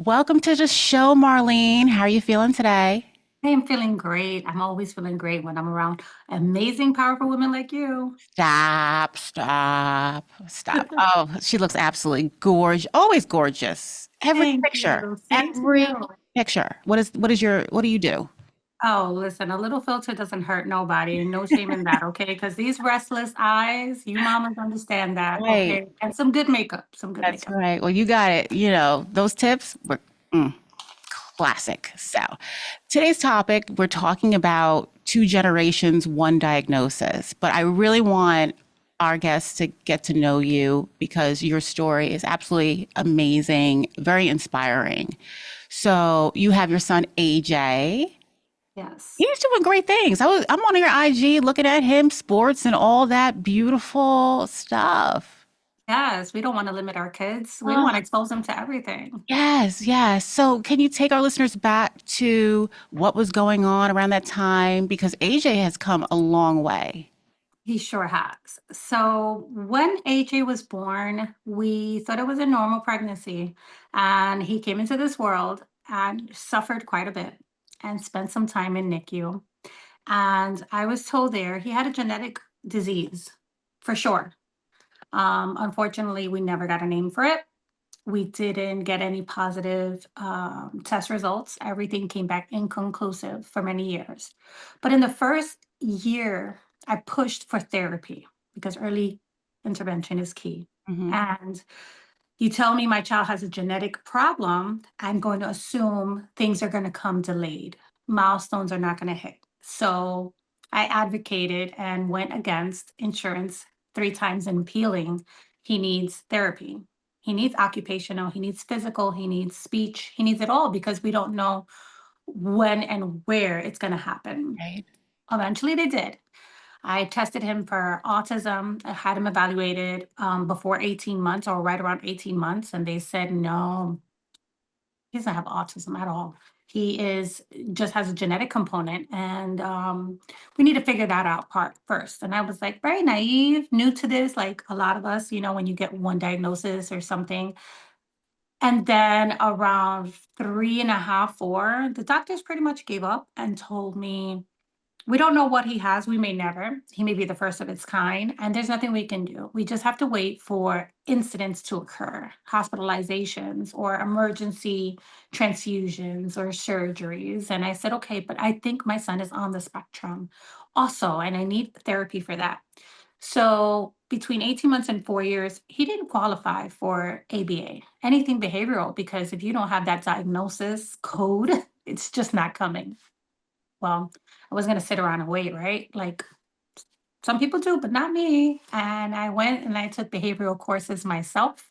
Welcome to the show, Marlene. How are you feeling today? I am feeling great. I'm always feeling great when I'm around amazing, powerful women like you. Stop, stop, stop. Oh, she looks absolutely gorgeous. Always gorgeous. Every Thank picture, you. Same to every you. picture. What do you do? Oh, listen, a little filter doesn't hurt nobody, and no shame in that, okay? Because these restless eyes, you mamas understand that, Right. okay? And some good makeup, some good That's makeup. right. Well, you got it. Those tips were mm, classic. So, today's topic, we're talking about two generations, one diagnosis. But I really want our guests to get to know you because your story is absolutely amazing, very inspiring. So, you have your son AJ. Yes. He's doing great things. I'm on your IG looking at him, sports and all that beautiful stuff. Yes, we don't want to limit our kids. We want to expose them to everything. Yes, yes. So, can you take our listeners back to what was going on around that time? Because AJ has come a long way. He sure has. So when AJ was born, we thought it was a normal pregnancy. And he came into this world and suffered quite a bit and spent some time in NICU. And I was told there he had a genetic disease for sure. Unfortunately, we never got a name for it. We didn't get any positive test results. Everything came back inconclusive for many years. But in the first year, I pushed for therapy because early intervention is key. Hmm. And you tell me my child has a genetic problem, I'm going to assume things are going to come delayed. Milestones are not going to hit. So I advocated and went against insurance 3 times in appealing. He needs therapy. He needs occupational, he needs physical, he needs speech, he needs it all because we don't know when and where it's going to happen. Right. Eventually, they did. I tested him for autism. I had him evaluated before 18 months or right around 18 months, and they said, no, he doesn't have autism at all. He is just has a genetic component, and we need to figure that out part first. And I was like very naive, new to this, like a lot of us, when you get one diagnosis or something. And then around three and a half, four, the doctors pretty much gave up and told me we don't know what he has. We may never. He may be the first of its kind, and there's nothing we can do. We just have to wait for incidents to occur, hospitalizations or emergency transfusions or surgeries. And I said, okay, but I think my son is on the spectrum also, and I need therapy for that. So between 18 months and 4 years, he didn't qualify for ABA, anything behavioral, because if you don't have that diagnosis code, it's just not coming. Well, I wasn't gonna sit around and wait, right? Like some people do, but not me. And I went and I took behavioral courses myself.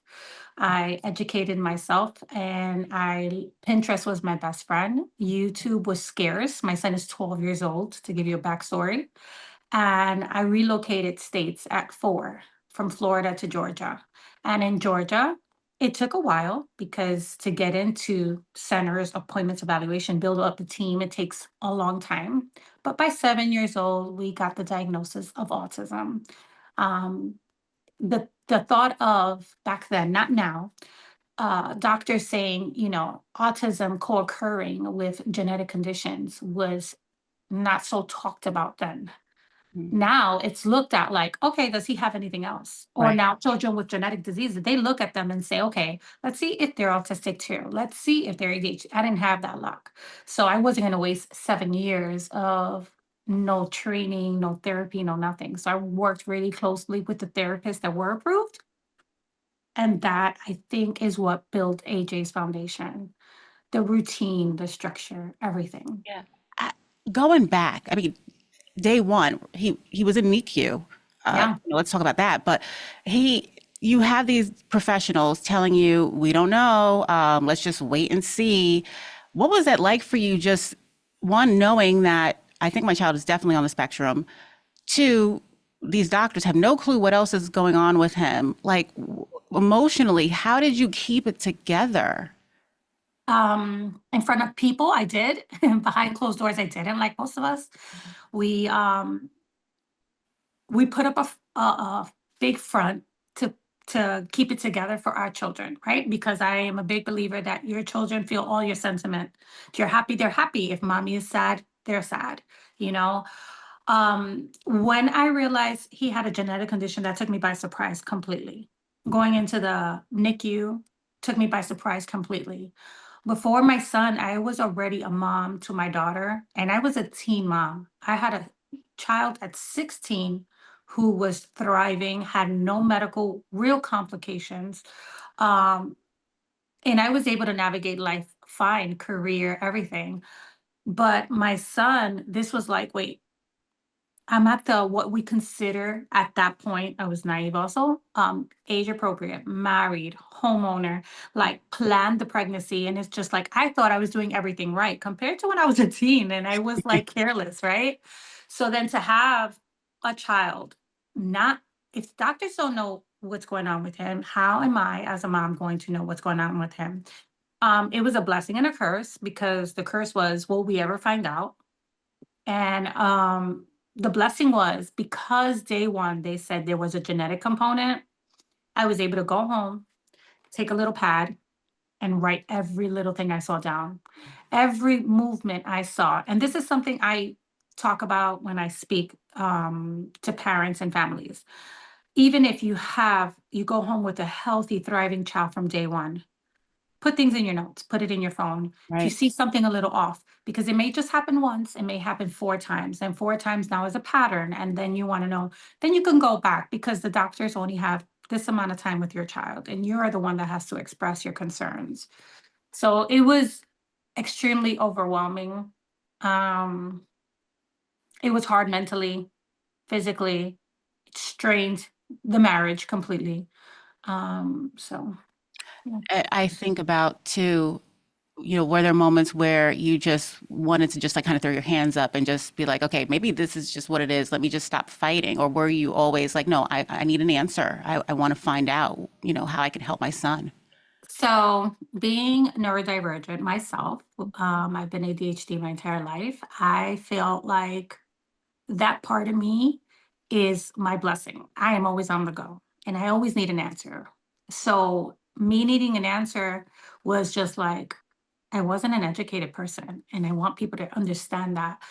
I educated myself and Pinterest was my best friend. YouTube was scarce. My son is 12 years old, to give you a backstory. And I relocated states at 4 from Florida to Georgia. And in Georgia, it took a while because to get into centers, appointments, evaluation, build up the team, it takes a long time. But by 7 years old, we got the diagnosis of autism. Um, the thought of back then, not now, doctors saying, autism co-occurring with genetic conditions was not so talked about then. Mm. Now it's looked at like, okay, does he have anything else? Or Right. now children with genetic diseases, they look at them and say, okay, let's see if they're autistic too. Let's see if they're ADHD. I didn't have that luck. So I wasn't going to waste 7 years of no training, no therapy, no nothing. So I worked really closely with the therapists that were approved. And that I think is what built AJ's foundation, the routine, the structure, everything. Yeah. I, Going back, I mean, day one, he was in NICU. Yeah. Let's talk about that. But you have these professionals telling you, we don't know. Let's just wait and see. What was that like for you? Just one, knowing that I think my child is definitely on the spectrum. Two, these doctors have no clue what else is going on with him. Like emotionally, how did you keep it together? In front of people, I did. Behind closed doors, I didn't, like most of us. We, um, we put up a big front to to keep it together for our children, right? Because I am a big believer that your children feel all your sentiment. If you're happy, they're happy. If mommy is sad, they're sad, you know? When I realized he had a genetic condition, that took me by surprise completely. Going into the NICU took me by surprise completely. Before my son, I was already a mom to my daughter, and I was a teen mom. I had a child at 16 who was thriving, had no medical real complications. Um, and I was able to navigate life fine, career, everything. But my son, this was like, wait, I'm at the what we consider at that point, I was naive also, age appropriate, married, homeowner, like planned the pregnancy. And it's just like I thought I was doing everything right compared to when I was a teen and I was like careless, right? So then to have a child, not if doctors don't know what's going on with him, how am I as a mom going to know what's going on with him? It was a blessing and a curse because the curse was, will we ever find out? And the blessing was because day one, they said there was a genetic component. I was able to go home, take a little pad, and write every little thing I saw down, every movement I saw. And this is something I talk about when I speak to parents and families. Even if you go home with a healthy, thriving child from day one, put things in your notes, put it in your phone. If you Right. see something a little off, because it may just happen once, it may happen 4 times, and 4 times now is a pattern. And then you want to know, then you can go back because the doctors only have this amount of time with your child, and you are the one that has to express your concerns. So it was extremely overwhelming. Um, it was hard mentally, physically, it strained the marriage completely. So yeah. I think about too, were there moments where you just wanted to just like kind of throw your hands up and just be like, okay, maybe this is just what it is. Let me just stop fighting. Or were you always like, no, I need an answer. I want to find out, how I can help my son. So, being neurodivergent myself, I've been ADHD my entire life. I felt like that part of me is my blessing. I am always on the go and I always need an answer. So, me needing an answer was just like, I wasn't an educated person. And I want people to understand that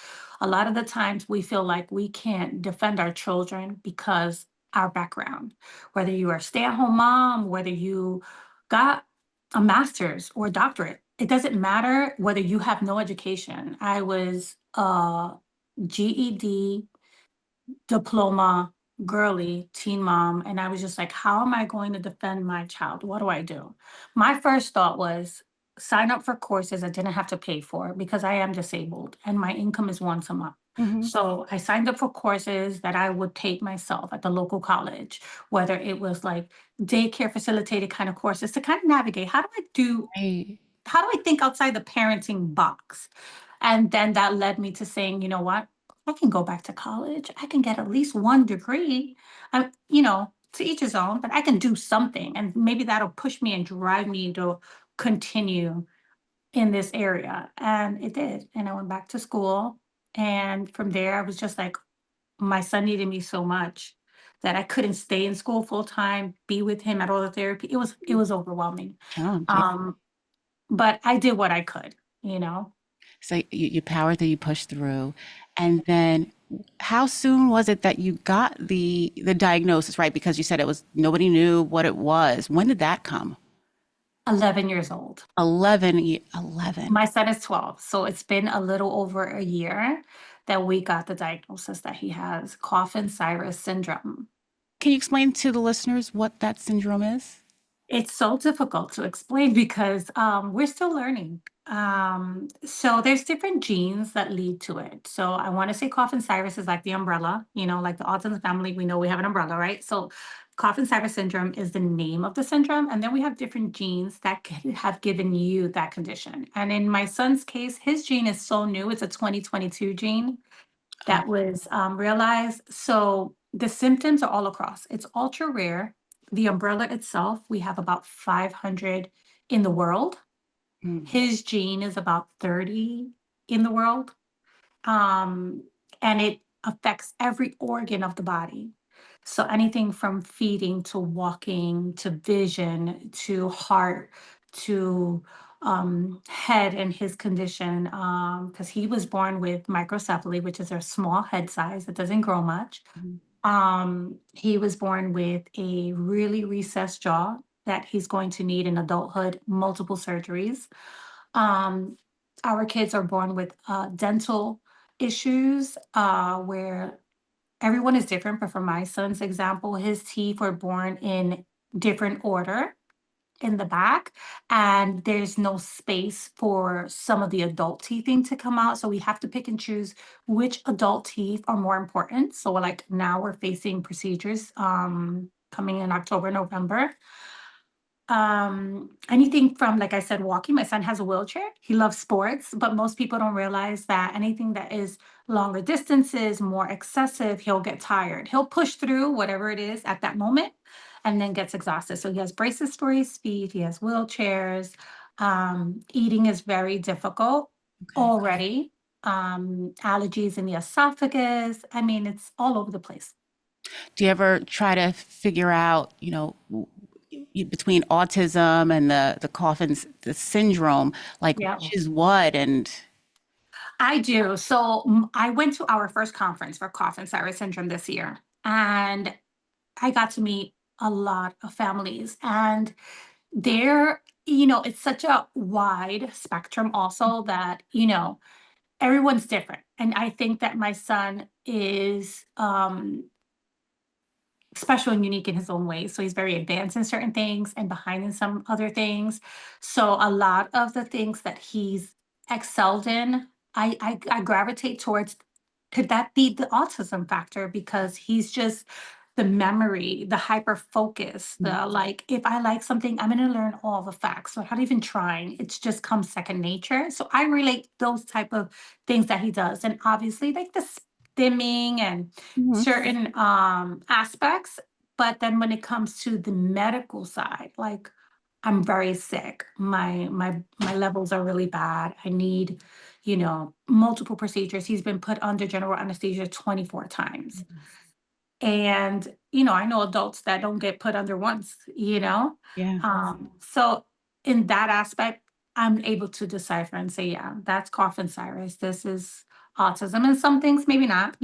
a lot of the times we feel like we can't defend our children because our background, whether you are a stay at home mom, whether you got a master's or a doctorate, it doesn't matter whether you have no education. I was a GED diploma girly teen mom, and I was just like, how am I going to defend my child? What do I do? My first thought was sign up for courses I didn't have to pay for because I am disabled and my income is once a month. Hmm. So I signed up for courses that I would take myself at the local college, whether it was like daycare facilitated kind of courses to kind of navigate Right. how do I think outside the parenting box? And then that led me to saying, you know what? I can go back to college. I can get at least one degree. To each his own, but I can do something. And maybe that'll push me and drive me to continue in this area. And it did. And I went back to school. And from there, I was just like, my son needed me so much that I couldn't stay in school full time, be with him at all the therapy. It was overwhelming. Oh, yeah. Um, but I did what I could, you know? So you powered through, you pushed through. And then how soon was it that you got the diagnosis, right? Because you said it was nobody knew what it was. When did that come? 11 years old. 11. My son is 12, so it's been a little over a year that we got the diagnosis that he has Coffin-Siris syndrome. Can you explain to the listeners what that syndrome is? It's so difficult to explain because we're still learning. So there's different genes that lead to it. So I want to say Coffin-Siris is like the umbrella, like the autism family, we know we have an umbrella, right? So Coffin-Siris syndrome is the name of the syndrome. And then we have different genes that have given you that condition. And in my son's case, his gene is so new. It's a 2022 gene Oh, that was realized. So the symptoms are all across. It's ultra rare. The umbrella itself, we have about 500 in the world. mm. His gene is about 30 in the world. Um, and it affects every organ of the body. So anything from feeding to walking to vision to heart to head and his condition, because he was born with microcephaly, which is a small head size that doesn't grow much. Mhm. He was born with a really recessed jaw that he's going to need in adulthood multiple surgeries. Um, our kids are born with dental issues where everyone is different, but for my son's example, his teeth were born in different order in the back, and there's no space for some of the adult teething to come out. So we have to pick and choose which adult teeth are more important. So like now we're facing procedures coming in October, November. Anything from, like I said, walking. My son has a wheelchair. He loves sports, but most people don't realize that anything that is longer distances, more excessive, he'll get tired. He'll push through whatever it is at that moment and then gets exhausted. So he has braces for his feet, he has wheelchairs. Eating is very difficult Okay. already. Allergies in the esophagus. I mean, it's all over the place. Do you ever try to figure out, between autism and the Coffin's the syndrome, like Yeah. which is what? And I do. So I went to our first conference for Coffin-Siris syndrome this year, and I got to meet a lot of families. And there, it's such a wide spectrum also that, everyone's different. And I think that my son is special and unique in his own way. So he's very advanced in certain things and behind in some other things. So a lot of the things that he's excelled in, I gravitate towards. Could that be the autism factor? Because he's just the memory, the hyper focus, the like, if I like something, I'm gonna learn all the facts without even trying. It's just comes second nature. So I relate those type of things that he does. And obviously like the stimming and Mhm. certain aspects, but then when it comes to the medical side, like I'm very sick. My levels are really bad. I need, multiple procedures. He's been put under general anesthesia 24 times. And, I know adults that don't get put under once. Yeah. So in that aspect, I'm able to decipher and say, yeah, that's Coffin Cyrus. This is autism. And some things maybe not.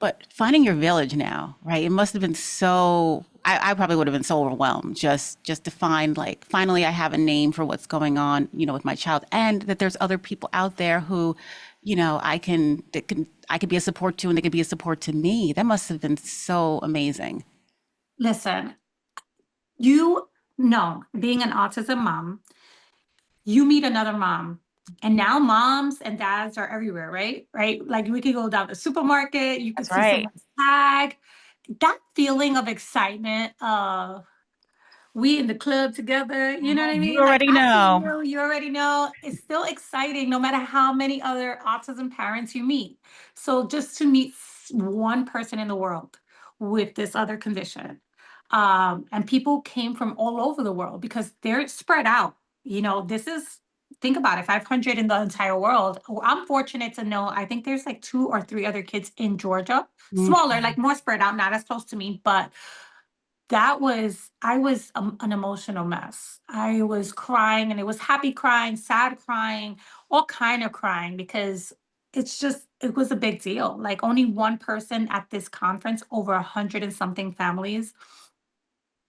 But finding your village now, right? It must have been so. I probably would have been so overwhelmed just to find like finally I have a name for what's going on, with my child, and that there's other people out there who, I could be a support to, and they could be a support to me. That must have been so amazing. Listen, you know, being an autism mom, you meet another mom. And now moms and dads are everywhere, right? Right? Like we could go down the supermarket, you could That's see right. someone's tag. That feeling of excitement of we in the club together, you know what I You mean? Like already I see know. you already know. It's still exciting no matter how many other autism parents you meet. So just to meet one person in the world with this other condition. And people came from all over the world because they're spread out. This is think about it, 500 in the entire world. I'm fortunate to know I think there's like two or three other kids in Georgia, Mm. smaller, like more spread out, not as close to me, but I was an emotional mess. I was crying and it was happy crying, sad crying, all kind of crying because it was a big deal. Like only one person at this conference, over 100 and something families,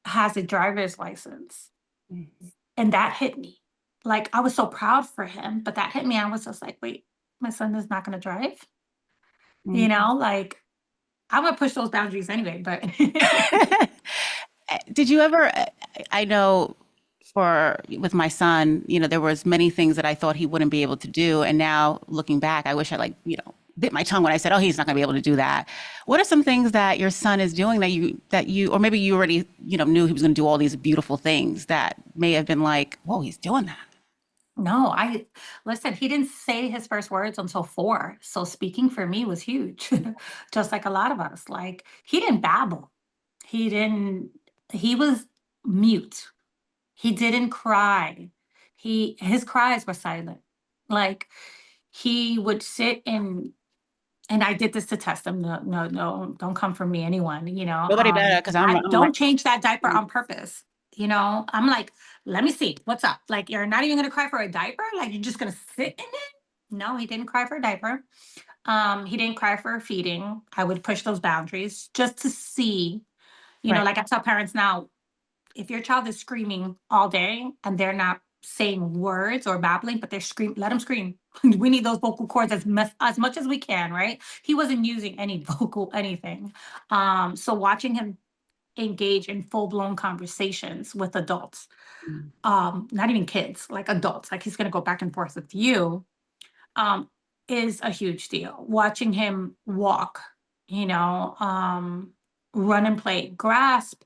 has a driver's license. And that hit me. Like I was so proud for him, but that hit me. I was just like, wait, my son is not gonna drive. Mm. Like I'm gonna push those boundaries anyway, but Did you ever, I know for with my son, there was many things that I thought he wouldn't be able to do. And now looking back, I wish I like, bit my tongue when I said, oh, he's not gonna be able to do that. What are some things that your son is doing or maybe you already, knew he was gonna do all these beautiful things that may have been like, whoa, he's doing that. no, I listen, he didn't say his first words until 4. So speaking for me was huge. Just like a lot of us. Like he didn't babble. He didn't he was mute. He didn't cry. His cries were silent. Like he would sit and And I did this to test him. No, no, no, don't come for me, anyone, Nobody better, because I I'm right. don't change that diaper on purpose. I'm like, let me see, what's up? Like, you're not even gonna cry for a diaper? Like, you're just gonna sit in it? No, he didn't cry for a diaper. He didn't cry for feeding. I would push those boundaries just to see, Right. like I tell parents now, if your child is screaming all day and they're not saying words or babbling, but they're scream, let them scream. We need those vocal cords as much as we can, right? He wasn't using any vocal anything. So watching him engage in full-blown conversations with adults, Mm. not even kids, like adults, like he's gonna go back and forth with you, um, is a huge deal. Watching him walk, you know, um, run and play, grasp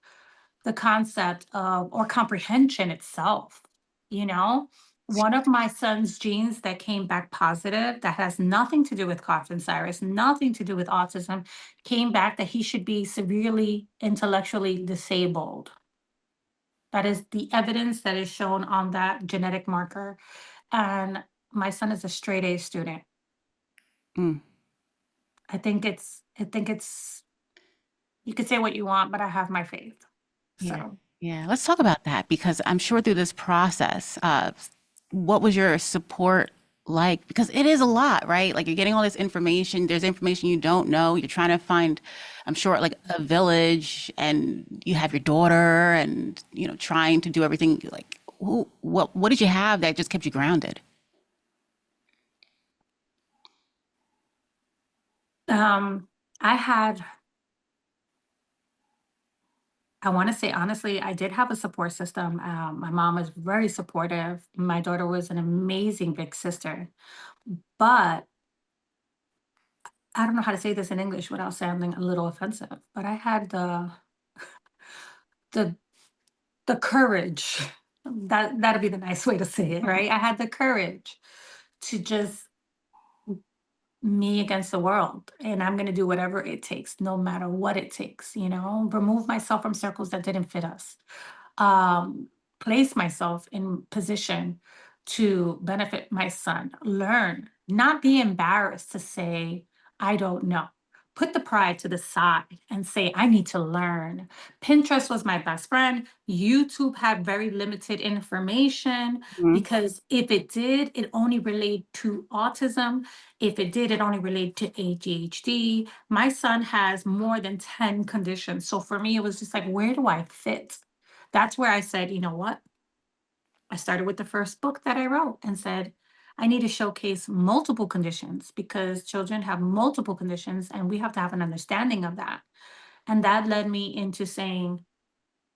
the concept of or comprehension itself, you know? One of my son's genes that came back positive, that has nothing to do with Coffin-Siris, nothing to do with autism, came back that he should be severely intellectually disabled. That is the evidence that is shown on that genetic marker. And my son is a straight A student. Mm. I think it's you could say what you want, but I have my faith. Yeah. So Yeah. Let's talk about that, because I'm sure through this process, what was your support like? Because it is a lot, right? Like, you're getting all this information. There's information you don't know. You're trying to find, I'm sure, like a village, and you have your daughter, and, trying to do everything. Like, what did you have that just kept you grounded? um I had I want to say honestly, I did have a support system. My mom was very supportive. My daughter was an amazing big sister. But I don't know how to say this in English without sounding a little offensive. But I had the the courage. That'd be the nice way to say it, right? I had the courage to just me against the world, and I'm going to do whatever it takes, no matter what it takes, remove myself from circles that didn't fit us, um, place myself in position to benefit my son, learn, not be embarrassed to say, I don't know. Put the pride to the side and say, I need to learn. Pinterest was my best friend. YouTube had very limited information Mhm. because if it did, it only related to autism. If it did, it only related to ADHD. My son has more than 10 conditions. So for me, it was just like, where do I fit? That's where I said, you know what? I started with the first book that I wrote and said, I need to showcase multiple conditions because children have multiple conditions and we have to have an understanding of that. And that led me into saying,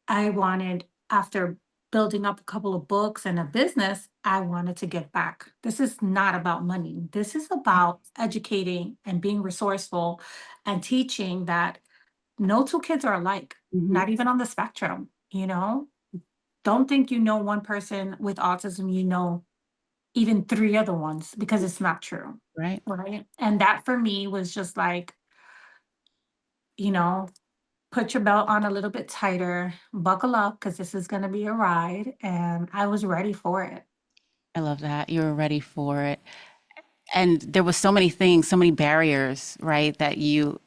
I wanted, after building up a couple of books and a business, I wanted to give back. This is not about money. This is about educating and being resourceful and teaching that no two kids are alike, Mhm. not even on the spectrum. Don't think you know one person with autism, even three other ones, because it's not true. Right. Right. And that for me was just like, you know, put your belt on a little bit tighter, buckle up, because this is going to be a ride. And I was ready for it. I love that. You were ready for it. And there was so many things, so many barriers, right?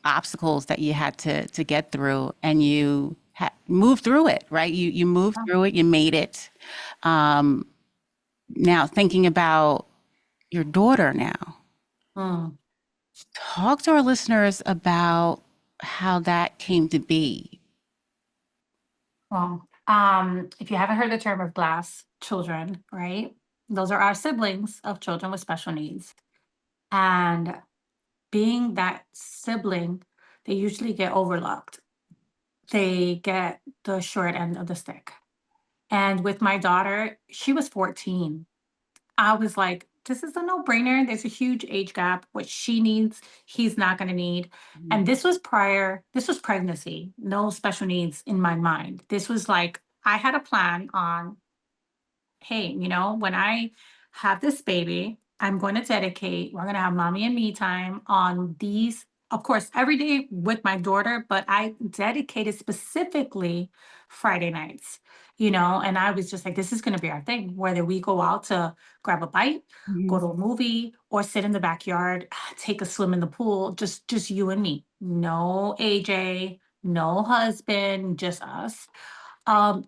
Obstacles that you had to get through, and you moved through it, right? You moved through it, you made it. Um, Now, thinking about your daughter now, Mm. talk to our listeners about how that came to be. Well, if you haven't heard the term of glass children, right? Those are our siblings of children with special needs. And being that sibling, they usually get overlooked. They get the short end of the stick. And with my daughter, she was 14. I was like, this is a no-brainer. There's a huge age gap. What she needs, he's not going to need. Mhm. And this was pregnancy, no special needs in my mind. This was like, I had a plan on, hey, when I have this baby, I'm going to dedicate, we're going to have mommy and me time on these, of course, every day with my daughter, but I dedicated specifically Friday nights. and I was just like, this is going to be our thing, whether we go out to grab a bite, go Mhm. to a movie, or sit in the backyard, take a swim in the pool, just you and me. No AJ, no husband, just us.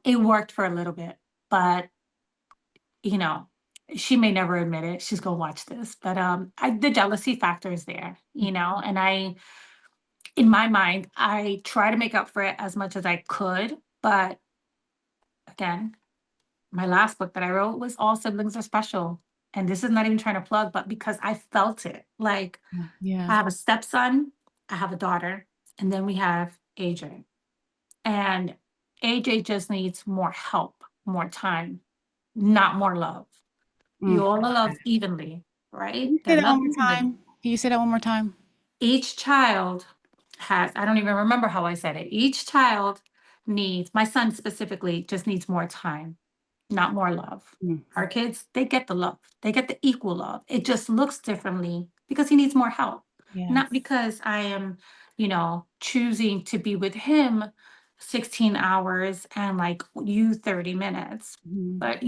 It worked for a little bit, but you know, she may never admit it. She's gonna watch this, but the jealousy factor is there, and in my mind, I try to make up for it as much as I could, but again, my last book that I wrote was All Siblings Are Special. And this is not even trying to plug, but because I felt it. Like, Yeah. Yeah. I have a stepson, I have a daughter, and then we have AJ. And AJ just needs more help, more time, not more love. Mm. You all are loved evenly, Can right? you say They're that one loved more evenly. time? Can you say that one more time? Each child has, I don't even remember how I said it. Each child needs, my son specifically, just needs more time, not more love. Mm. Our kids, they get the love, they get the equal love. It just looks differently because he needs more help, not Yes. because I am, choosing to be with him 16 hours and like you 30 minutes. Mhm. But,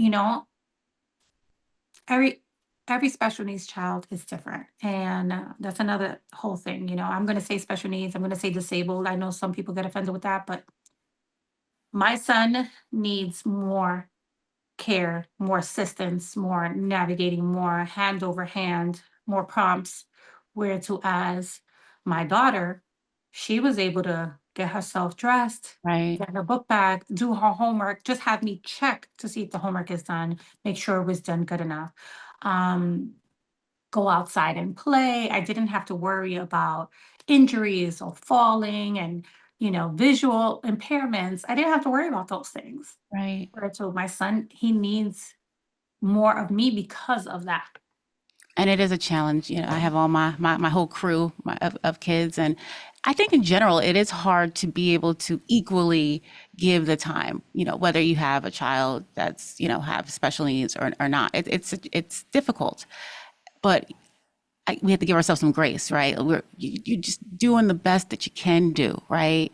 every every special needs child is different, and that's another whole thing. I'm going to say special needs, I'm going to say disabled. I know some people get offended with that, but my son needs more care, more assistance, more navigating, more hand over hand, more prompts. Where to as my daughter, she was able to get herself dressed, Right. get her book bag, do her homework, just have me check to see if the homework is done, make sure it was done good enough. Um, Go outside and play. I didn't have to worry about injuries or falling and, visual impairments. I didn't have to worry about those things. Right. Where so my son, he needs more of me because of that. And it is a challenge. I have all my whole crew of kids, and I think in general it is hard to be able to equally give the time. Whether you have a child that's have special needs or not, it's difficult. But we have to give ourselves some grace, right? You're just doing the best that you can do, right?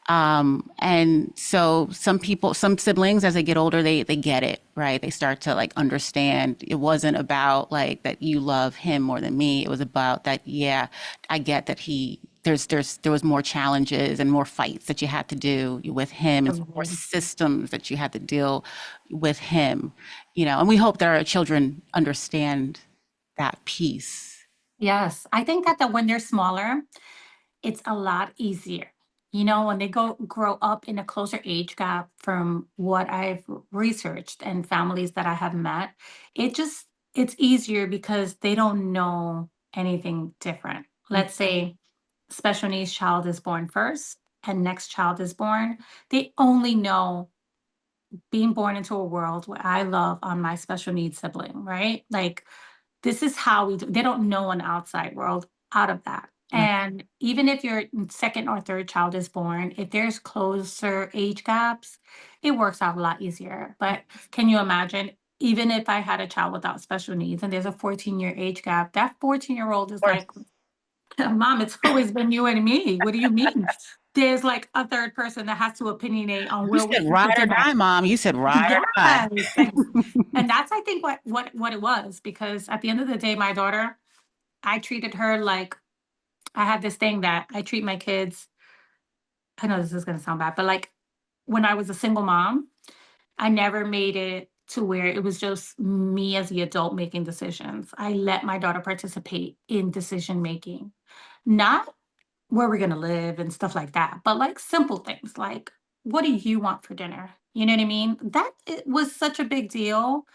And so some siblings, as they get older, they get it, right? They start to like understand. It wasn't about like that you love him more than me. It was about that. Yeah, I get that there was more challenges and more fights that you had to do with him, and more Mhm. systems that you had to deal with him. And we hope that our children understand that piece. Yes, I think that when they're smaller, it's a lot easier. When they grow up in a closer age gap from what I've researched and families that I have met, it's easier because they don't know anything different. Let's say special needs child is born first and next child is born. They only know being born into a world where I love on my special needs sibling, right? Like this is how we do. They don't know an outside world out of that. Right. And even if your second or third child is born, if there's closer age gaps, it works out a lot easier. But can you imagine, even if I had a child without special needs and there's a 14-year age gap, that 14-year-old is like, Mom, it's always been you and me. What do you mean? There's like a third person that has to opinionate on You where we said eat for ride or dinner. die, Mom. You said ride or die. Yes. And that's I think what it was, because at the end of the day, my daughter, I treated her like I had this thing that I treat my kids. I know this is gonna sound bad, but like when I was a single mom, I never made it to where it was just me as the adult making decisions. I let my daughter participate in decision making, not where we're gonna live and stuff like that, but like simple things like, what do you want for dinner? You know what I mean? That it was such a big deal,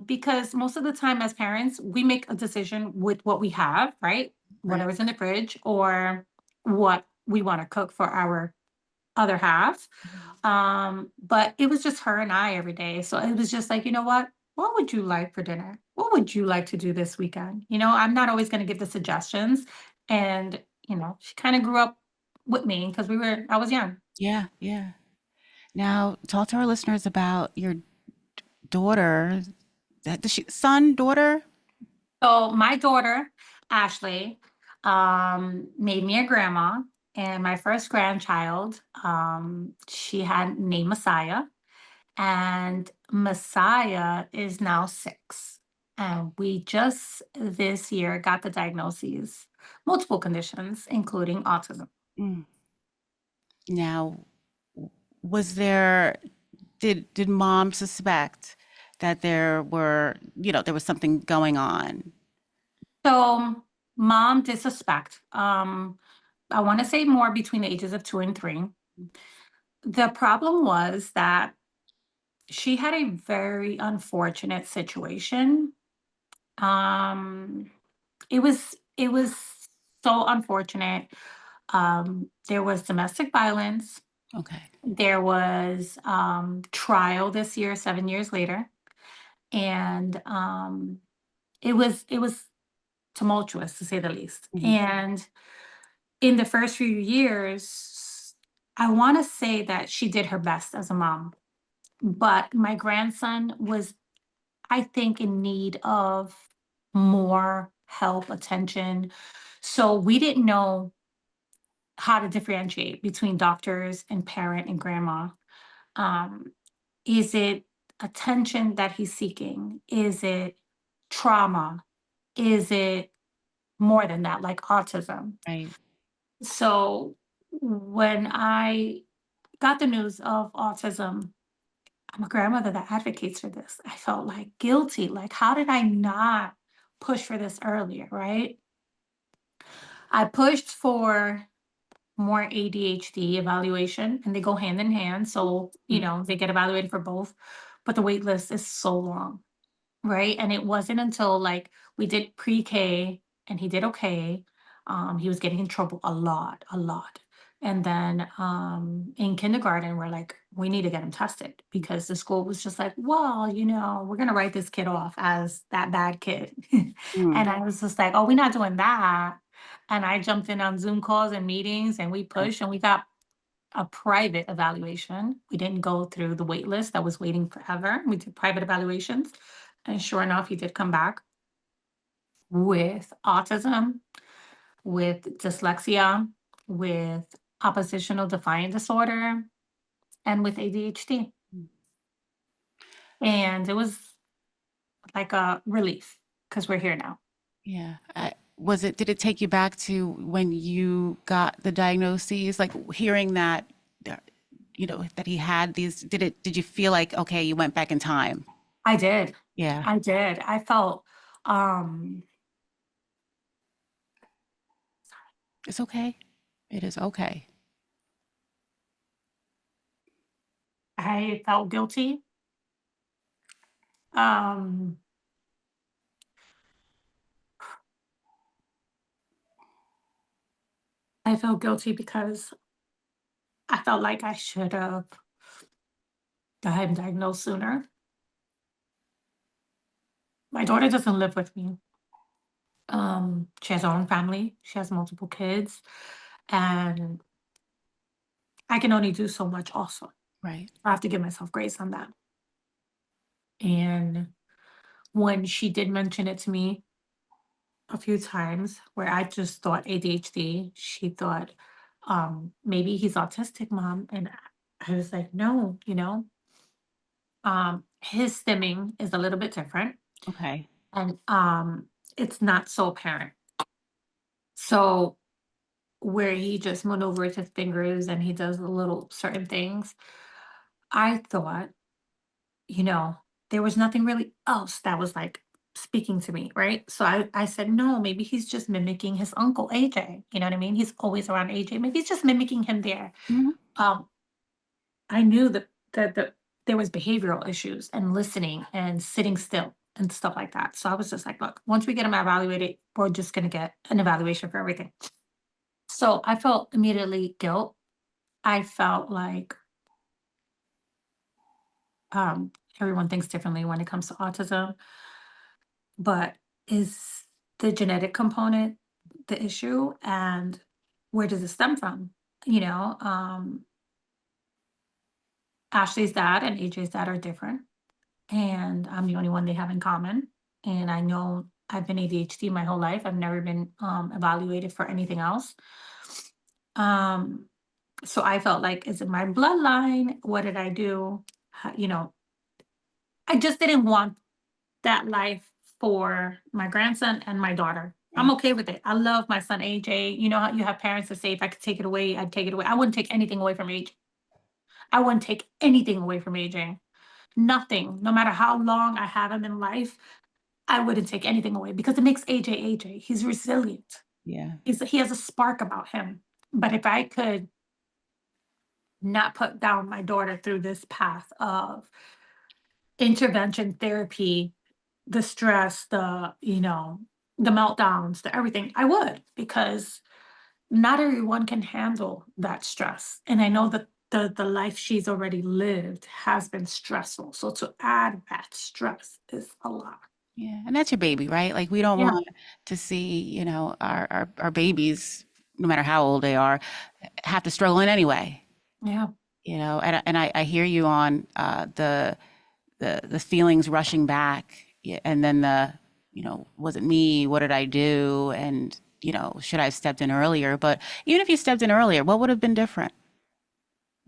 because most of the time as parents, we make a decision with what we have, right? Right. Whatever's in the fridge or what we want to cook for our other half. But it was just her and I every day. So it was just like, you know what? What would you like for dinner? What would you like to do this weekend? I'm not always going to give the suggestions. And, she kind of grew up with me because I was young. Yeah, yeah. Now, talk to our listeners about your daughter. Does she, son, daughter? So my daughter, Ashley, made me a grandma. And my first grandchild, she had named Messiah. and Messiah is now 6. And we just this year got the diagnoses, multiple conditions, including autism. Mm. Now, was there, did mom suspect that there was something going on? So mom did suspect. I want to say more between the ages of 2 and 3. The problem was that she had a very unfortunate situation. Um, it was so unfortunate. There was domestic violence. Okay. There was trial this year, 7 years later, and it was tumultuous to say the least. Mhm. And in the first few years, I want to say that she did her best as a mom, but my grandson was, I think, in need of more help, attention. So we didn't know how to differentiate between doctors and parent and grandma. Um, is it attention that he's seeking? Is it trauma? Is it more than that, like autism? Right. So when I got the news of autism, I'm a grandmother that advocates for this. I felt like guilty. Like, how did I not push for this earlier? Right. I pushed for more ADHD evaluation, and they go hand in hand. So, Mm. they get evaluated for both, but the wait list is so long. Right, and it wasn't until, like, we did pre-K and he did okay. He was getting in trouble a lot, a lot. And then, in kindergarten, we're like, "We need to get him tested," because the school was just like, "Well, we're gonna write this kid off as that bad kid." Mm. And I was just like, "Oh, we're not doing that." And I jumped in on Zoom calls and meetings, and we Right. pushed, and we got a private evaluation. We didn't go through the wait list that was waiting forever. We did private evaluations. And sure enough, he did come back with autism, with dyslexia, with oppositional defiant disorder, and with ADHD. Mm. And it was like a relief because we're here now. Yeah. Did it take you back to when you got the diagnoses, like hearing that, uh, that he had these, did you feel like, okay, you went back in time? I did. Yeah. I did. I felt um It's okay. It is okay. I felt guilty. Um I felt guilty because I felt like I should have got him diagnosed sooner. My daughter doesn't live with me. She has her own family. She has multiple kids, and I can only do so much also. Right. I have to give myself grace on that. And when she did mention it to me a few times where I just thought ADHD, she thought, maybe he's autistic, mom. And I was like, no, his stimming is a little bit different, Okay. and it's not so apparent. So where he just maneuvers his fingers and he does the little certain things. I thought, you know, there was nothing really else that was like speaking to me, right? So I said, no, maybe he's just mimicking his uncle AJ. You know what I mean? He's always around AJ. Maybe he's just mimicking him there. Mhm. Um, I knew that there was behavioral issues and listening and sitting still and stuff like that. So I was just like, look, once we get him evaluated, we're just gonna get an evaluation for everything. So I felt immediately guilt. I felt like um, everyone thinks differently when it comes to autism, but is the genetic component the issue? And where does it stem from? You know, Ashley's dad and AJ's dad are different, and I'm the only one they have in common. And I know I've been ADHD my whole life. I've never been evaluated for anything else. Um, so I felt like, is it my bloodline? What did I do? You know, I just didn't want that life for my grandson and my daughter. I'm Right. okay with it. I love my son AJ. You know how you have parents that say if I could take it away, I'd take it away. I wouldn't take anything away from AJ. I wouldn't take anything away from AJ. Nothing. No matter how long I have him in life, I wouldn't take anything away because it makes AJ AJ. He's resilient. Yeah. He has a spark about him. But if I could not put down my daughter through this path of intervention therapy, the stress, the meltdowns, the everything, I would, because not everyone can handle that stress. And I know that the life she's already lived has been stressful. So to add that stress is a lot. Yeah. And that's your baby, right? Like we don't Yeah. want to see, our babies, no matter how old they are, have to struggle in any way. Yeah. And I hear you on the feelings rushing back, yeah, and then was it me? What did I do? And should I have stepped in earlier? But even if you stepped in earlier, what would have been different?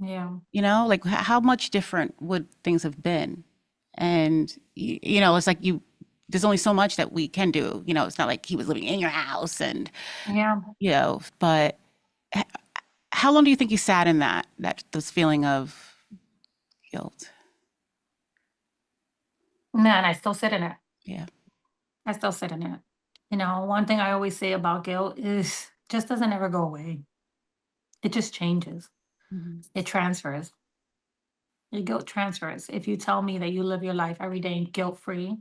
Yeah. Like how much different would things have been? And it's like there's only so much that we can do. It's not like he was living in your house, and Yeah. but h- how long do you think you sat in that this feeling of guilt? Man, I still sit in it. Yeah. I still sit in it. One thing I always say about guilt is just doesn't ever go away. It just changes. Hmm. It transfers. Your guilt transfers. If you tell me that you live your life every day guilt free,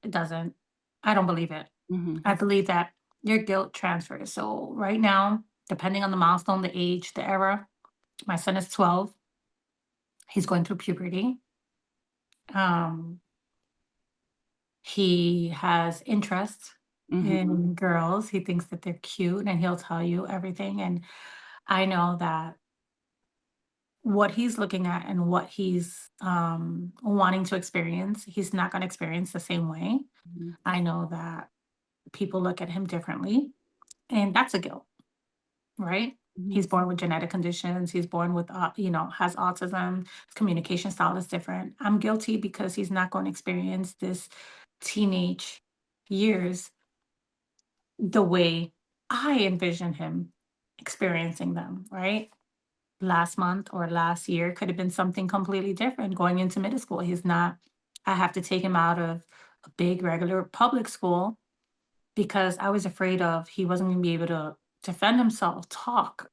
it doesn't. I don't believe it. Hmm. I believe that your guilt transfers. So right now, depending on the milestone, the age, the era, my son is 12. He's going through puberty. Um, he has interest Hmm. in girls. He thinks that they're cute and he'll tell you everything. And I know that what he's looking at and what he's wanting to experience, he's not going to experience the same way. I know that people look at him differently, and that's a guilt, right? Hmm. He's born with genetic conditions. He's born with, has autism. His communication style is different. I'm guilty because he's not going to experience this teenage years the way I envision him experiencing them, right? Last month or last year could have been something completely different going into middle school. He's not, I have to take him out of a big regular public school because I was afraid of he wasn't going to be able to defend himself, talk,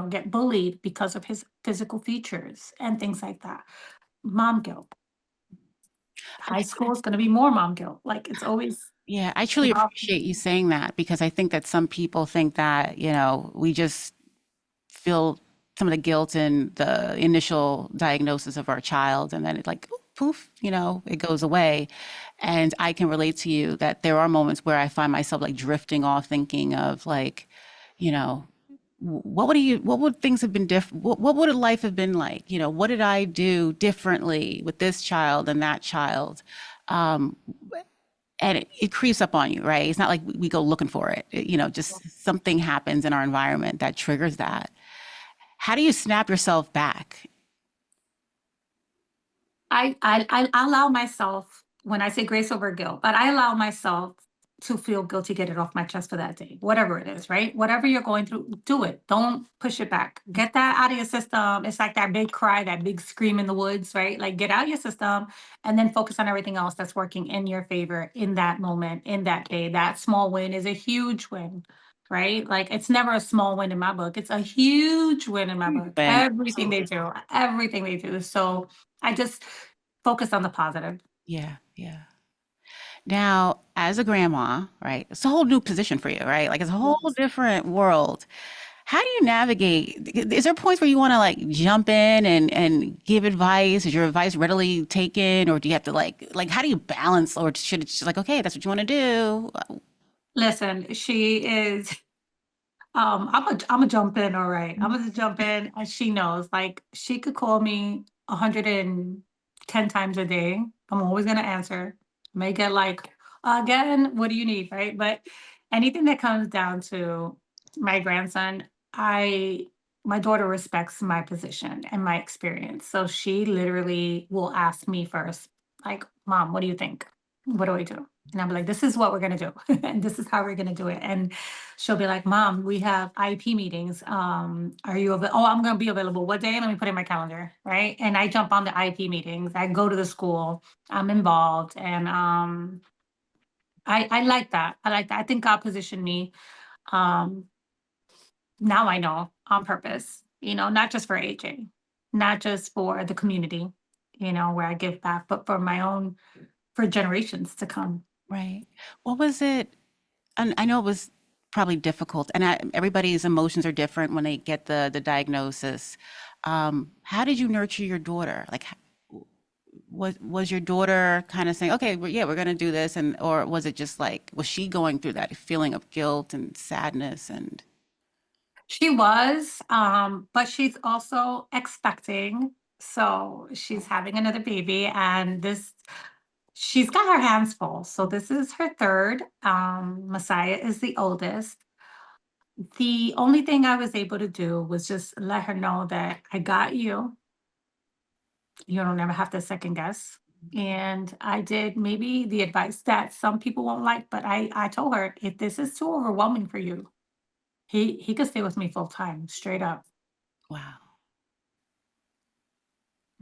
get bullied because of his physical features and things like that. Mom guilt. High school is going to be more mom guilt. Like it's always Yeah, I truly about. appreciate you saying that because I think that some people think that, we just feel some of the guilt in the initial diagnosis of our child and then it like poof, it goes away. And I can relate to you that there are moments where I find myself like drifting off thinking of like, you know, what would things have been different? What would a life have been like? What did I do differently with this child and that child? Um, and it creeps up on you, right? It's not like we go looking for it. Just something happens in our environment that triggers that. How do you snap yourself back? I allow myself, when I say grace over guilt, but I allow myself to feel guilty, get it off my chest for that day, whatever it is, right? Whatever you're going through, do it. Don't push it back. Get that out of your system. It's like that big cry, that big scream in the woods, right? Like get out your system and then focus on everything else that's working in your favor in that moment, in that day. That small win is a huge win, right? Like it's never a small win in my book. It's a huge win in my book. When Everything they do. So I just focus on the positive. Yeah, yeah. Now, as a grandma, right, it's a whole new position for you, right? Like it's a whole Yes. different world. How do you navigate? Is there points where you want to like jump in and give advice? Is your advice readily taken, or do you have to like how do you balance, or should it just like okay, that's what you want to do? Listen, she is I'm a jump in, all right. I'm gonna jump in and she knows. Like she could call me 110 times a day. I'm always gonna answer. May get like, again, what do you need? Right. But anything that comes down to my grandson, I my daughter respects my position and my experience. So she literally will ask me first, like, Mom, what do you think? What do I do? And I'm like, this is what we're gonna do. And this is how we're gonna do it. And she'll be like, Mom, we have IEP meetings. Are you oh, I'm gonna be available. What day? Let me put in my calendar. Right. And I jump on the IEP meetings. I go to the school, I'm involved. And I like that. I like that. I think God positioned me. Um, Now I know on purpose, not just for AJ, not just for the community, where I give back, but for my own, for generations to come. Right. What was it? And I know it was probably difficult, and everybody's emotions are different when they get the diagnosis. How did you nurture your daughter? Like, was your daughter kind of saying, "Okay, yeah, we're going to do this," and or was it just like, was she going through that feeling of guilt and sadness and She was, but she's also expecting. So she's having another baby, and she's got her hands full. So this is her third. Messiah is the oldest. The only thing I was able to do was just let her know that I got you. You don't ever have to second guess. And I did maybe the advice that some people won't like, but I told her, if this is too overwhelming for you, he could stay with me full time, straight up, wow.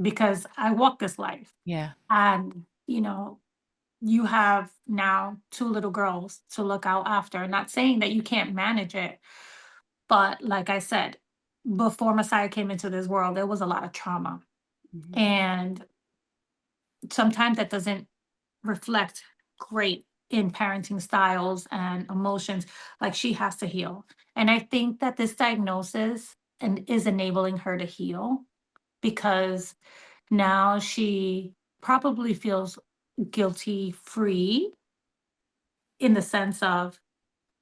because I walk this life. Yeah. And you have now two little girls to look out after. Not saying that you can't manage it, but like I said, before Messiah came into this world, there was a lot of trauma. Mhm. And sometimes that doesn't reflect great in parenting styles and emotions. Like, she has to heal. And I think that this diagnosis and is enabling her to heal, because now she probably feels guilty free, in the sense of,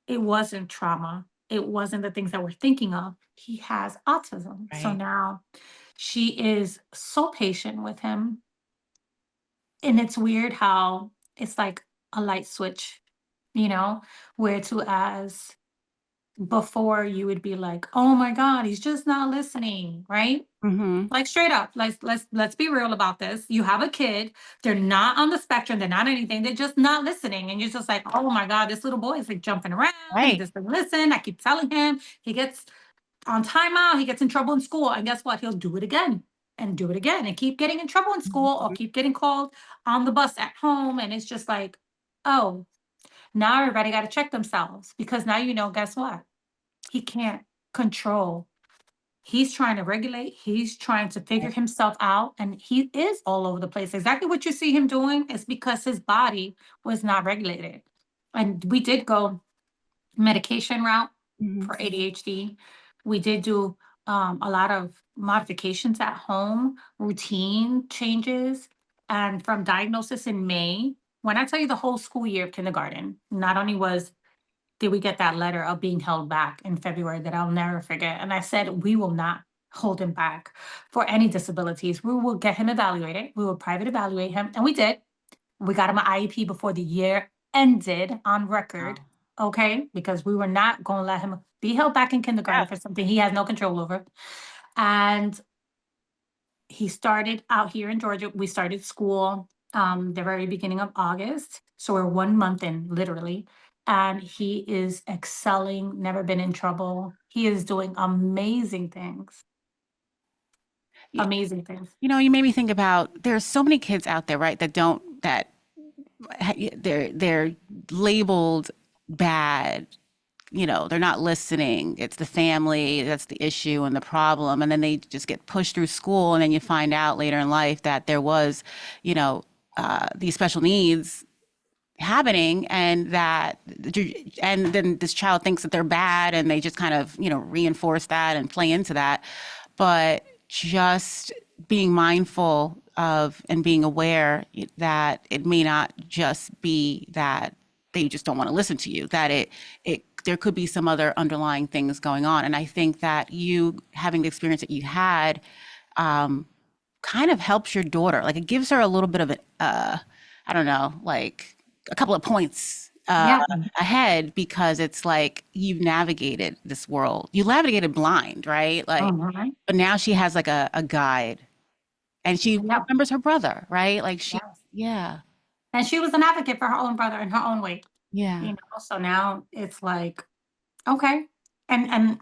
it wasn't trauma. It wasn't the things that we're thinking of. He has autism. So Right. now she is so patient with him. And it's weird how it's like a light switch, you know, where to as before you would be like, oh my God, he's just not listening, right? Hmm. Like, straight up, let's be real about this. You have a kid, they're not on the spectrum, they're not anything, they're just not listening. And you're just like, oh my God, this little boy is like jumping around, he Right. doesn't listen. I keep telling him, he gets on timeout, he gets in trouble in school, and guess what? He'll do it again and do it again and keep getting in trouble in school, or Mhm. keep getting called on the bus at home. And it's just like, oh, now everybody got to check themselves, because now, guess what? He can't control. He's trying to regulate, he's trying to figure Right. himself out, and he is all over the place. Exactly what you see him doing is because his body was not regulated. And we did go medication route Mhm. for ADHD. We did do a lot of modifications at home, routine changes, and from diagnosis in May. When I tell you the whole school year of kindergarten, not only did we get that letter of being held back in February that I'll never forget. And I said, we will not hold him back for any disabilities. We will get him evaluated. We will private evaluate him. And we did. We got him an IEP before the year ended on record. Wow. Okay. Because we were not going to let him be held back in Yeah. kindergarten for something he has no control over. And he started out here in Georgia. We started school the very beginning of August. So we're 1 month in, literally. And he is excelling, never been in trouble. He is doing amazing things. Yeah. Amazing things. You made me think about there's so many kids out there, right, that don't that they're labeled bad. They're not listening. It's the family that's the issue and the problem, and then they just get pushed through school, and then you find out later in life that there was, you know, these special needs happening, and then this child thinks that they're bad, and they just kind of reinforce that and play into that. But just being mindful of and being aware that it may not just be that they just don't want to listen to you, that it there could be some other underlying things going on. And I think that you having the experience that you had kind of helps your daughter. Like, it gives her a little bit of I don't know, like a couple of points uh, Yeah. ahead because it's like you've navigated this world. You navigated blind, right? Like, Mhm. but now she has like a guide and she Yep. remembers her brother, right? Like she, Yes. yeah, And she was an advocate for her own brother in her own way, yeah. so now it's like, okay. And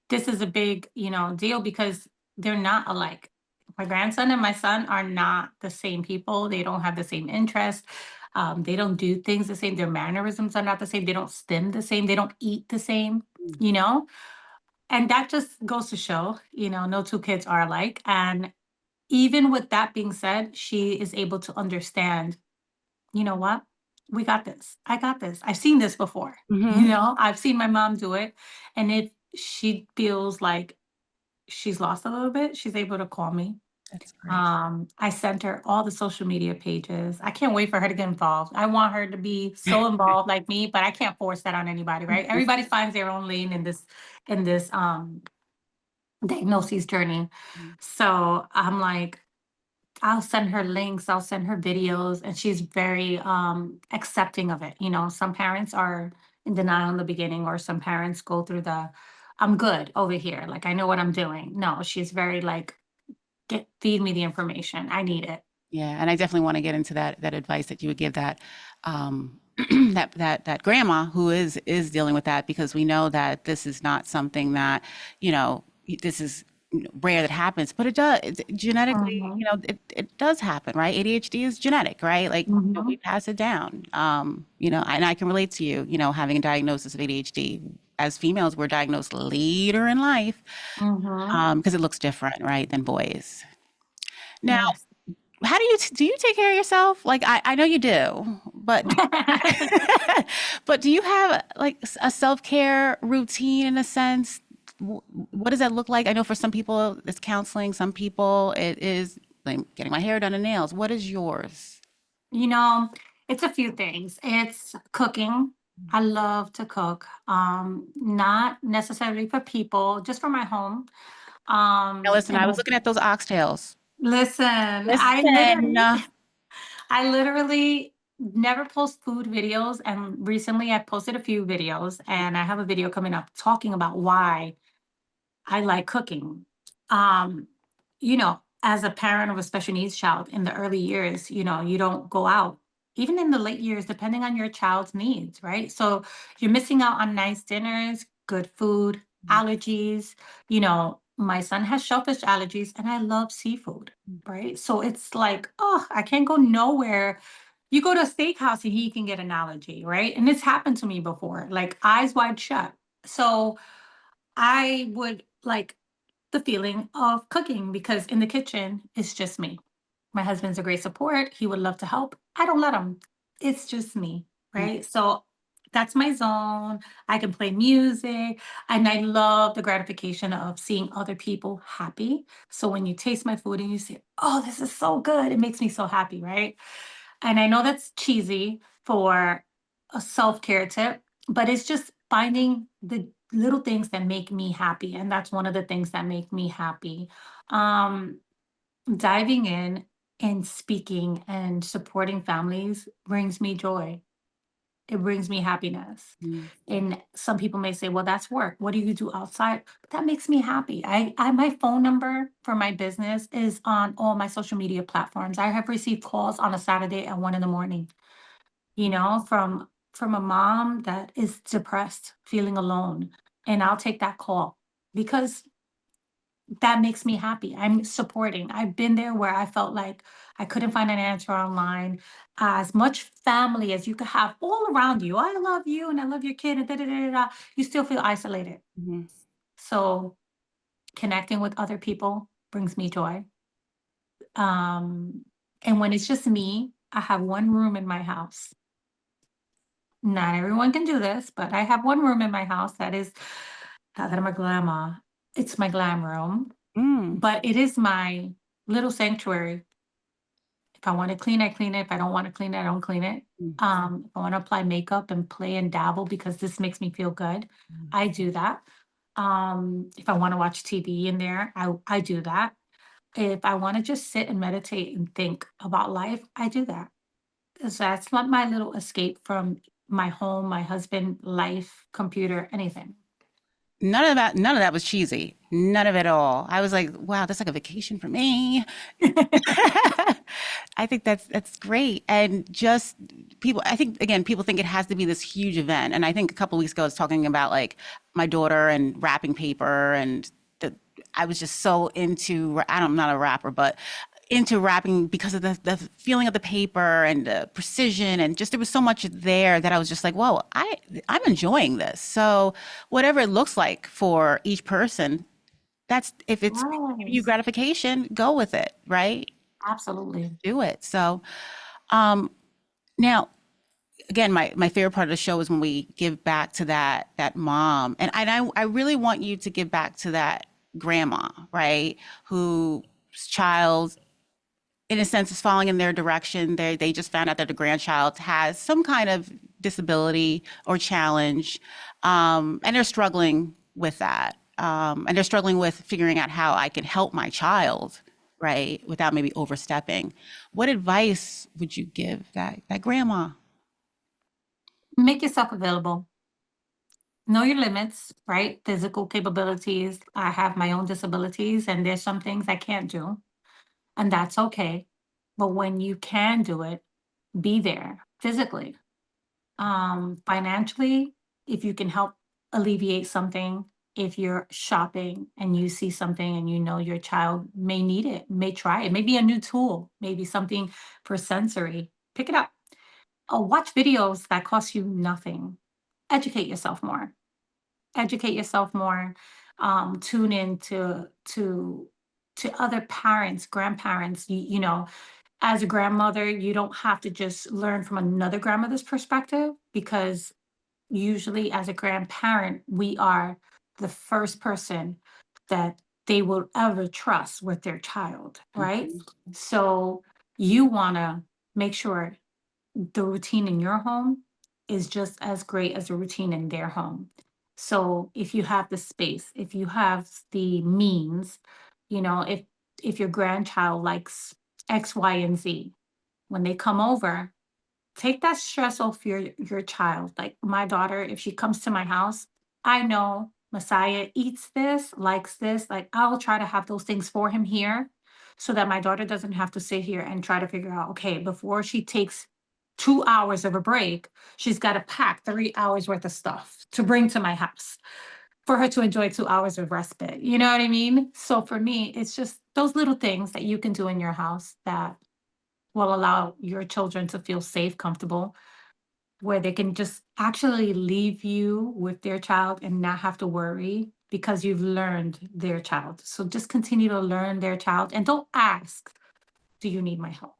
this is a big, deal because they're not alike. My grandson and my son are not the same people. They don't have the same interests. They don't do things the same. Their mannerisms are not the same. They don't stim the same. They don't eat the same, Mm. you know? And that just goes to show, no two kids are alike. And even with that being said, she is able to understand, you know what? We got this. I got this. I've seen this before. Hmm. I've seen my mom do it. And if she feels like she's lost a little bit, she's able to call me. That's great. I sent her all the social media pages. I can't wait for her to get involved. I want her to be so involved like me, but I can't force that on anybody, right? Mhm. Everybody finds their own lane in this diagnosis journey. So I'm like, I'll send her links, I'll send her videos, and she's very accepting of it. Some parents are in denial in the beginning, or some parents go through the I'm good over here. Like I know what I'm doing. No, she's very like, feed me the information. I need it. Yeah, and I definitely want to get into that advice that you would give that that grandma who is dealing with that because we know that this is not something that this is rare that happens, but it does genetically. Mhm. It does happen, right? ADHD is genetic, right? Like we Mhm. pass it down. And I can relate to you. Having a diagnosis of ADHD. As females, we're diagnosed later in life Mhm. because it looks different, right, than boys. Now, Yes. how do you take care of yourself? Like I know you do, but but do you have like a self-care routine in a sense? What does that look like? I know for some people it's counseling, some people it is like getting my hair done and nails. What is yours? You know, it's a few things. It's cooking. I love to cook. Not necessarily for people, just for my home. Now listen, And I was looking at those oxtails. listen, Listen. I literally never post food videos. And recently I posted a few videos, and I have a video coming up talking about why I like cooking. Um, as a parent of a special needs child in the early years, you don't go out. Even in the late years, depending on your child's needs, right? So you're missing out on nice dinners, good food, allergies. My son has shellfish allergies and I love seafood, right? So it's like, oh, I can't go nowhere. You go to a steakhouse and he can get an allergy, right? And it's happened to me before, like eyes wide shut. So I would like the feeling of cooking because in the kitchen, it's just me. My husband's a great support. He would love to help. I don't let him. It's just me, right? So that's my zone. I can play music and I love the gratification of seeing other people happy. So when you taste my food and you say, oh, this is so good, it makes me so happy, right? And I know that's cheesy for a self-care tip, but it's just finding the little things that make me happy. And that's one of the things that make me happy. Um, Diving in and speaking and supporting families brings me joy. It brings me happiness. Mhm. And some people may say, well, that's work. What do you do outside? But that makes me happy. My phone number for my business is on all my social media platforms. I have received calls on a Saturday at 1 in the morning, from a mom that is depressed, feeling alone. And I'll take that call because that makes me happy. I'm supporting. I've been there where I felt like I couldn't find an answer online. As much family as you could have all around you. I love you and I love your kid and da da da da. Da, you still feel isolated. Mhm. So connecting with other people brings me joy. Um, and when it's just me, I have one room in my house. Not everyone can do this, but I have one room in my house that is that I'm a grandma. It's my glam room, Mm. but it is my little sanctuary. If I want to clean, I clean it. If I don't want to clean it, I don't clean it. Mm. If I want to apply makeup and play and dabble because this makes me feel good, I do that. If I want to watch TV in there, I do that. If I want to just sit and meditate and think about life, I do that. So that's not my little escape from my home, my husband, life, computer, anything. None of that was cheesy. None of it at all. I was like, wow, that's like a vacation for me. I think that's great. And just people, I think again, people think it has to be this huge event. And I think a couple weeks ago I was talking about like my daughter and wrapping paper and the I was just so into I'm not a rapper, but into rapping because of the feeling of the paper and the precision and just there was so much there that I was just like, whoa, I'm enjoying this. So whatever it looks like for each person, that's if it's giving you Yes, gratification, go with it, right? absolutely. Do it. So now again, my favorite part of the show is when we give back to that mom. And I really want you to give back to that grandma, right? Whose child in a sense is falling in their direction. They just found out that the grandchild has some kind of disability or challenge, and they're struggling with that, and they're struggling with figuring out how I can help my child, right, without maybe overstepping. What advice would you give that grandma? Make yourself available. Know your limits, right? Physical capabilities. I have my own disabilities, and there's some things I can't do, and that's okay. But when you can do it, be there physically. Financially, if you can help alleviate something, if you're shopping and you see something and you know your child may need it, may try it, maybe a new tool, maybe something for sensory, pick it up. Watch videos that cost you nothing. Educate yourself more. Educate yourself more. Tune in to other parents, grandparents. You know, as a grandmother, you don't have to just learn from another grandmother's perspective because usually as a grandparent, we are the first person that they will ever trust with their child, right? Mhm. So you want to make sure the routine in your home is just as great as the routine in their home. So if you have the space, if you have the means, you know, if your grandchild likes X, Y, and Z, when they come over, take that stress off your child. Like my daughter, if she comes to my house, I know Messiah eats this, likes this. Like I'll try to have those things for him here so that my daughter doesn't have to sit here and try to figure out, okay, before she takes 2 hours of a break, she's got to pack 3 hours worth of stuff to bring to my house for her to enjoy 2 hours of respite. You know what I mean? So for me, it's just those little things that you can do in your house that will allow your children to feel safe, comfortable, where they can just actually leave you with their child and not have to worry because you've learned their child. So just continue to learn their child and don't ask, do you need my help?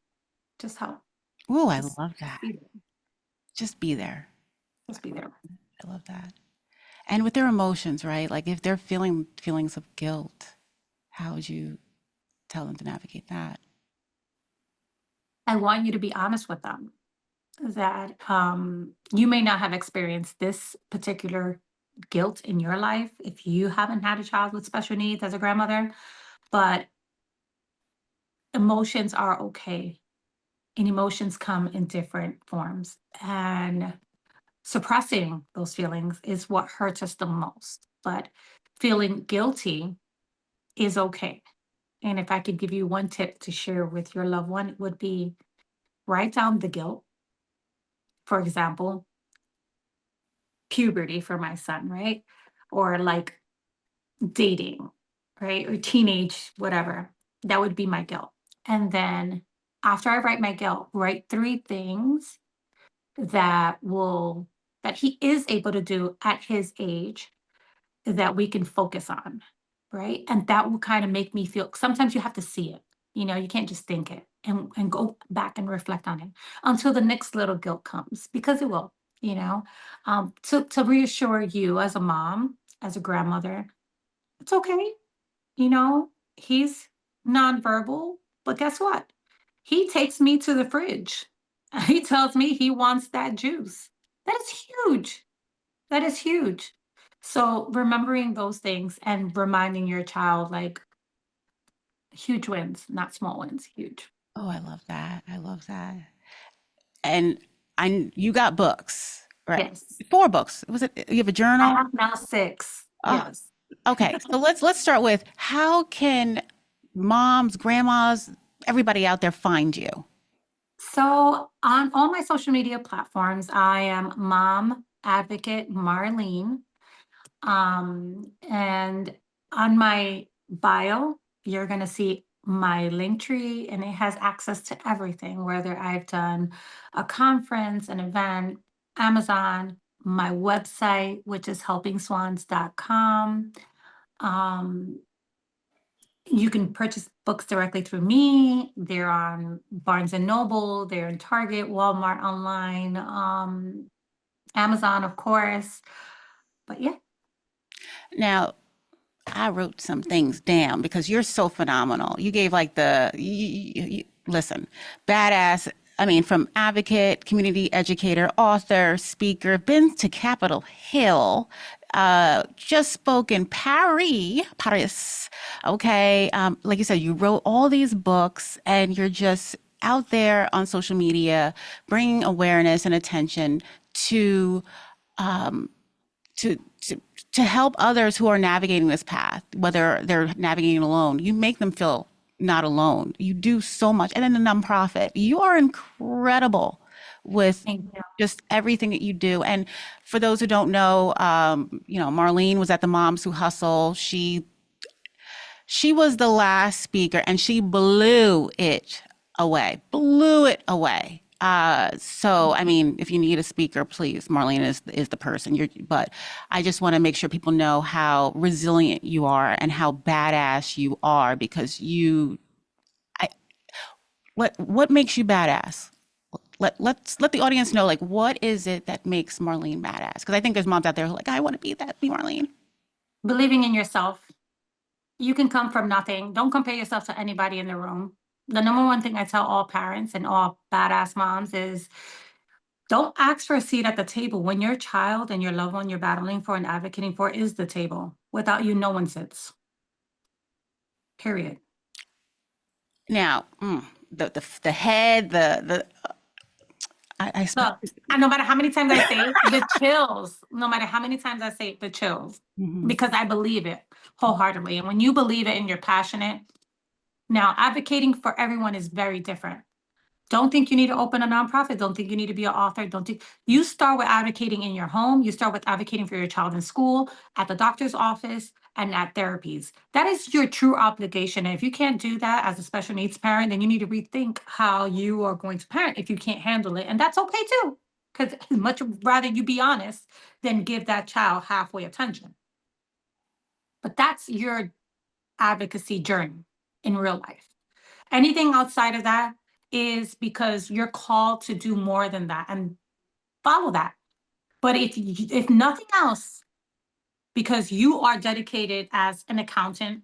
Just help. Ooh, I Just love just that. be there. Just be there. Just be there. I love that. And with their emotions, right? Like if they're feeling feelings of guilt, how would you tell them to navigate that? I want you to be honest with them that you may not have experienced this particular guilt in your life if you haven't had a child with special needs as a grandmother, but emotions are okay and emotions come in different forms. And suppressing those feelings is what hurts us the most. But feeling guilty is okay. And if I could give you one tip to share with your loved one, it would be write down the guilt. For example, puberty for my son, right? Or like dating, right? Or teenage, whatever. That would be my guilt. And then after I write my guilt, write three things that will that he is able to do at his age that we can focus on, right? And that will kind of make me feel sometimes you have to see it. You know, you can't just think it and go back and reflect on it until the next little guilt comes because it will, you know. To reassure you as a mom, as a grandmother, it's okay. You know, he's nonverbal, but guess what? He takes me to the fridge. He tells me he wants that juice. That is huge. That is huge. So remembering those things and reminding your child like huge wins, not small wins, huge. Oh, I love that. I love that. And you got books, Right. Yes. 4 books. Was it, you have a I journal? have now 6. Oh, Yes. okay. So let's start with how can moms, grandmas, everybody out there find you? So on all my social media platforms, I am Mom Advocate Marlene. And on my bio, you're going to see my link tree, and it has access to everything, whether I've done a conference, an event, Amazon, my website, which is helpingswans.com. Um, you can purchase books directly through me. They're on Barnes and Noble, they're in Target, Walmart online, Amazon, of course. But yeah, Now, I wrote some things down because you're so phenomenal. You gave like listen, badass. I mean, from advocate, community educator, author, speaker, been to Capitol Hill, just spoke in Paris. Okay. Like you said, you wrote all these books and you're just out there on social media, bringing awareness and attention to to to to help others who are navigating this path, whether they're navigating alone. You make them feel not alone. You do so much. And then the nonprofit, you are incredible with thank you. just everything that you do. And for those who don't know, Marlene was at the Moms Who Hustle. She was the last speaker and she blew it away. So I mean, if you need a speaker, please, Marlene is the person. But I just want to make sure people know how resilient you are and how badass you are because I, what makes you badass? Let the audience know, like, what is it that makes Marlene badass? Because I think there's moms out there who are like, I want to be Marlene. Believing in yourself. You can come from nothing. Don't compare yourself to anybody in the room. The number one thing I tell all parents and all badass moms is don't ask for a seat at the table when your child and your loved one you're battling for and advocating for is the table. Without you, no one sits. Period. Now, the head, the I So, and no matter how many times I say it, the chills, no matter how many times I say it, the chills, Mhm. because I believe it wholeheartedly. And when you believe it and you're passionate, now advocating for everyone is very different. Don't think you need to open a nonprofit. Don't think you need to be an author. Don't think you start with advocating in your home. You start with advocating for your child in school, at the doctor's office, and at therapies. That is your true obligation. And if you can't do that as a special needs parent, then you need to rethink how you are going to parent if you can't handle it. And that's okay too. Because much rather you be honest than give that child halfway attention. But that's your advocacy journey in real life. Anything outside of that is because you're called to do more than that and follow that. But if nothing else, because you are dedicated as an accountant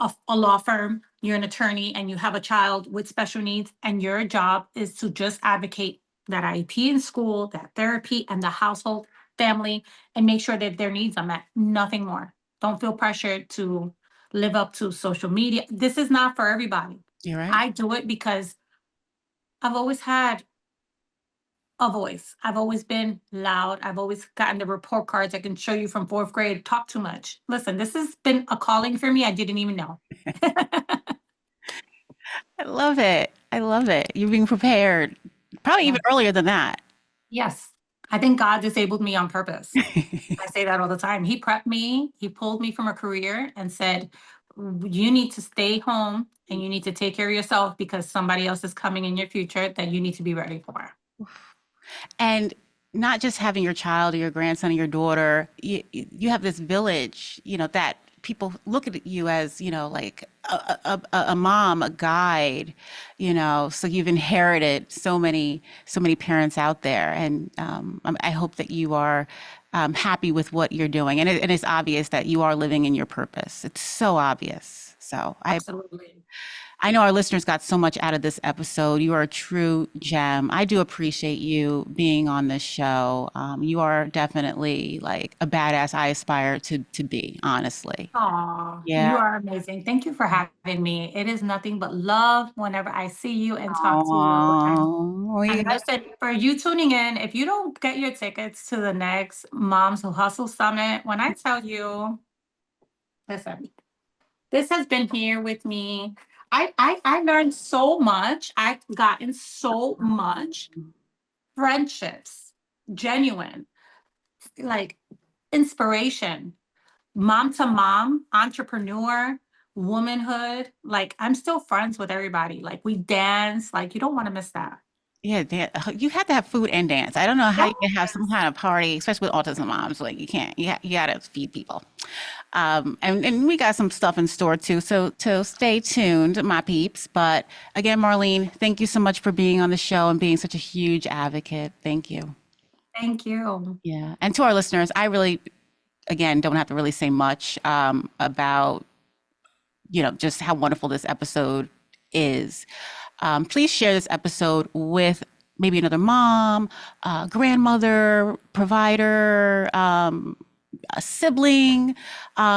of a law firm, you're an attorney, and you have a child with special needs, and your job is to just advocate that IEP in school, that therapy, and the household family, and make sure that their needs are met. Nothing more. Don't feel pressured to live up to social media. This is not for everybody. You're right. I do it because I've always had a voice. I've always been loud. I've always gotten the report cards I can show you from 4th grade. Talk too much. Listen, this has been a calling for me. I didn't even know. I love it. I love it. You're being prepared, probably even Yes. earlier than that. Yes. I think God disabled me on purpose. I say that all the time. He prepped me, he pulled me from a career and said, You need to stay home and you need to take care of yourself because somebody else is coming in your future that you need to be ready for. And not just having your child or your grandson or your daughter, you have this village, that people look at you as, like a mom, a guide, so you've inherited so many parents out there. And I hope that you are happy with what you're doing. And it's obvious that you are living in your purpose. It's so obvious. So Absolutely. I know our listeners got so much out of this episode. You are a true gem. I do appreciate you being on this show. You are definitely like a badass I aspire to be, honestly. Oh, Yeah. you are amazing. Thank you for having me. It is nothing but love whenever I see you and talk to you. Oh, And yeah. listen, for you tuning in, if you don't get your tickets to the next Moms Who Hustle Summit, when I tell you, listen, this has been here with me. I learned so much. I've gotten so much friendships, genuine, like inspiration, mom to mom, entrepreneur, womanhood. Like I'm still friends with everybody. Like we dance. Like you don't want to miss that. Yeah, you have to have food and dance. I don't know how you can have some Yes. kind of party, especially with autism moms. Like you can't. You got to feed people. And we got some stuff in store too. So stay tuned, my peeps. But again, Marlene, thank you so much for being on the show and being such a huge advocate. Thank you. Thank you. Yeah. And to our listeners, I really, again, don't have to really say much about, just how wonderful this episode is. Please share this episode with maybe another mom, grandmother, provider, a sibling.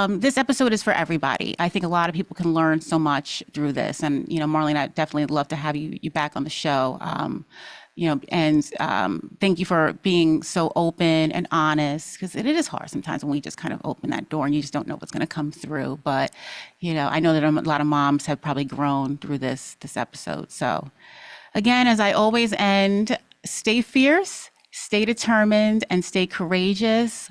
This episode is for everybody. I think a lot of people can learn so much through this. And, Marlene, I'd definitely love to have you back on the show. And thank you for being so open and honest, because it is hard sometimes when we just kind of open that door and you just don't know what's going to come through. But, I know that a lot of moms have probably grown through this episode. So again, as I always end, stay fierce, stay determined, and stay courageous.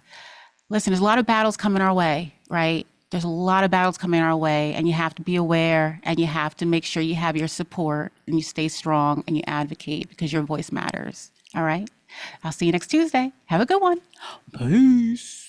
Listen, there's a lot of battles coming our way, right? There's a lot of battles coming our way, and you have to be aware and you have to make sure you have your support and you stay strong and you advocate because your voice matters. All right? I'll see you next Tuesday. Have a good one. Peace.